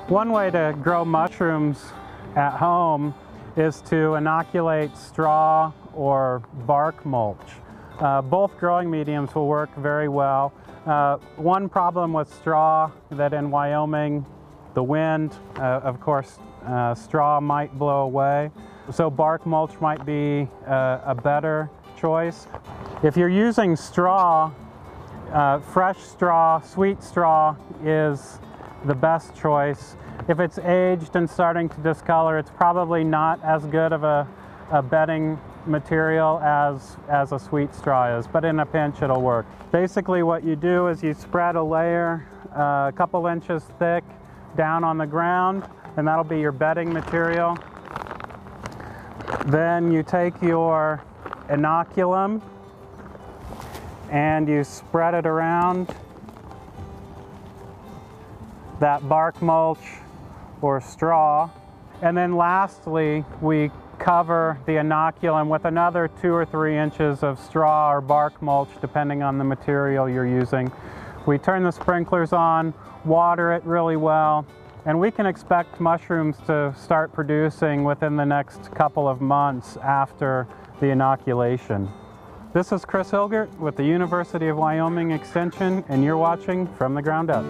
One way to grow mushrooms at home is to inoculate straw or bark mulch. Both growing mediums will work very well. One problem with straw that in Wyoming, the wind, of course, straw might blow away. So bark mulch might be a better choice. If you're using straw, fresh straw, sweet straw is the best choice. If it's aged and starting to discolor, it's probably not as good of a bedding material as a sweet straw is, but in a pinch it'll work. Basically what you do is you spread a layer a couple inches thick down on the ground, and that'll be your bedding material. Then you take your inoculum and you spread it around that bark mulch or straw. And then lastly, we cover the inoculum with another 2 or 3 inches of straw or bark mulch, depending on the material you're using. We turn the sprinklers on, water it really well, and we can expect mushrooms to start producing within the next couple of months after the inoculation. This is Chris Hilgert with the University of Wyoming Extension, and you're watching From the Ground Up.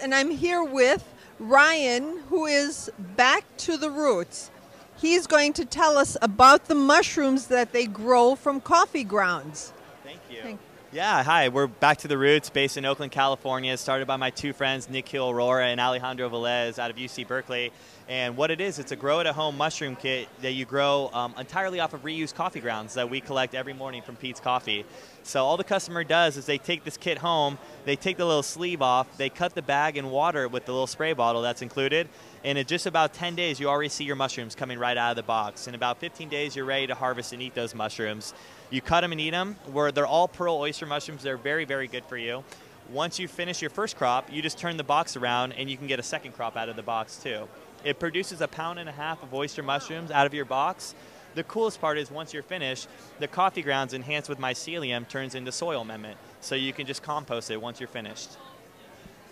And I'm here with Ryan, who is back to the roots. He's going to tell us about the mushrooms that they grow from coffee grounds. Thank you. Yeah, hi, we're back to the roots, based in Oakland, California, started by my two friends, Nikhil Aurora and Alejandro Velez out of UC Berkeley. And what it is, it's a grow-at-home mushroom kit that you grow entirely off of reused coffee grounds that we collect every morning from Pete's Coffee. So all the customer does is they take this kit home, they take the little sleeve off, they cut the bag and water it with the little spray bottle that's included, and in just about 10 days you already see your mushrooms coming right out of the box. In about 15 days you're ready to harvest and eat those mushrooms. You cut them and eat them. They're all pearl oyster mushrooms. They're very, very good for you. Once you finish your first crop, you just turn the box around and you can get a second crop out of the box too. It produces 1.5 pounds of oyster mushrooms out of your box. The coolest part is once you're finished, the coffee grounds enhanced with mycelium turns into soil amendment. So you can just compost it once you're finished.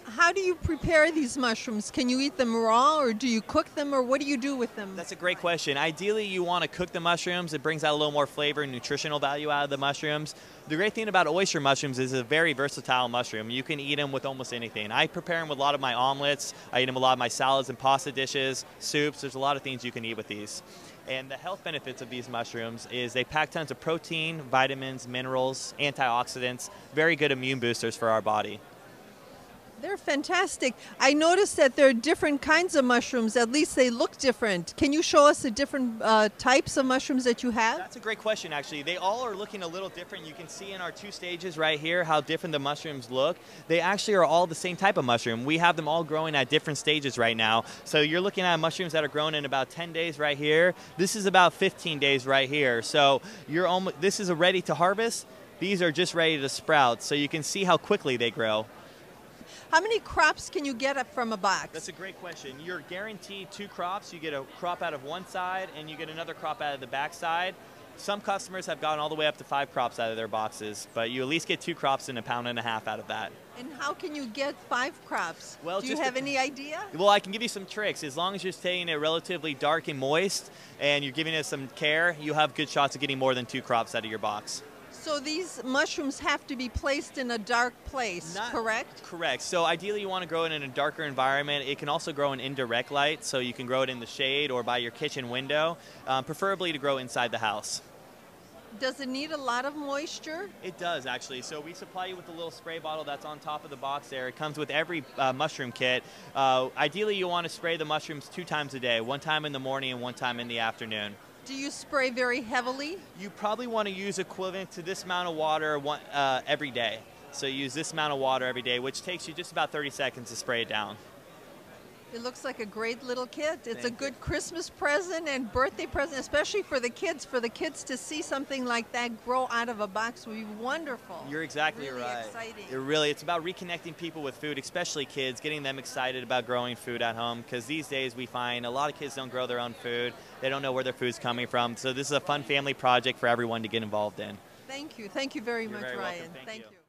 How do you prepare these mushrooms? Can you eat them raw, or do you cook them, or what do you do with them? That's a great question. Ideally, you want to cook the mushrooms. It brings out a little more flavor and nutritional value out of the mushrooms. The great thing about oyster mushrooms is it's a very versatile mushroom. You can eat them with almost anything. I prepare them with a lot of my omelets. I eat them with a lot of my salads and pasta dishes, soups. There's a lot of things you can eat with these. And the health benefits of these mushrooms is they pack tons of protein, vitamins, minerals, antioxidants, very good immune boosters for our body. They're fantastic. I noticed that there are different kinds of mushrooms. At least they look different. Can you show us the different types of mushrooms that you have? That's a great question, actually. They all are looking a little different. You can see in our 2 stages right here how different the mushrooms look. They actually are all the same type of mushroom. We have them all growing at different stages right now. So you're looking at mushrooms that are grown in about 10 days right here. This is about 15 days right here. So this is a ready to harvest. These are just ready to sprout. So you can see how quickly they grow. How many crops can you get up from a box? That's a great question. You're guaranteed 2 crops. You get a crop out of one side and you get another crop out of the back side. Some customers have gotten all the way up to 5 crops out of their boxes, but you at least get 2 crops and 1.5 pounds out of that. And how can you get 5 crops? Well, do you have any idea? Well, I can give you some tricks. As long as you're staying it relatively dark and moist and you're giving it some care, you have good shots of getting more than 2 crops out of your box. So these mushrooms have to be placed in a dark place, correct? Correct. So ideally you want to grow it in a darker environment. It can also grow in indirect light, so you can grow it in the shade or by your kitchen window, preferably to grow inside the house. Does it need a lot of moisture? It does, actually. So we supply you with a little spray bottle that's on top of the box there. It comes with every mushroom kit. Ideally you want to spray the mushrooms 2 times a day, 1 time in the morning and 1 time in the afternoon. Do you spray very heavily? You probably want to use equivalent to this amount of water every day. So use this amount of water every day, which takes you just about 30 seconds to spray it down. It looks like a great little kit. It's a good Christmas present and birthday present, especially for the kids. For the kids to see something like that grow out of a box would be wonderful. You're exactly really right. Exciting. It's about reconnecting people with food, especially kids, getting them excited about growing food at home, because these days we find a lot of kids don't grow their own food. They don't know where their food's coming from. So this is a fun family project for everyone to get involved in. Thank you. Thank you very much, very Ryan. welcome. Thank you. You.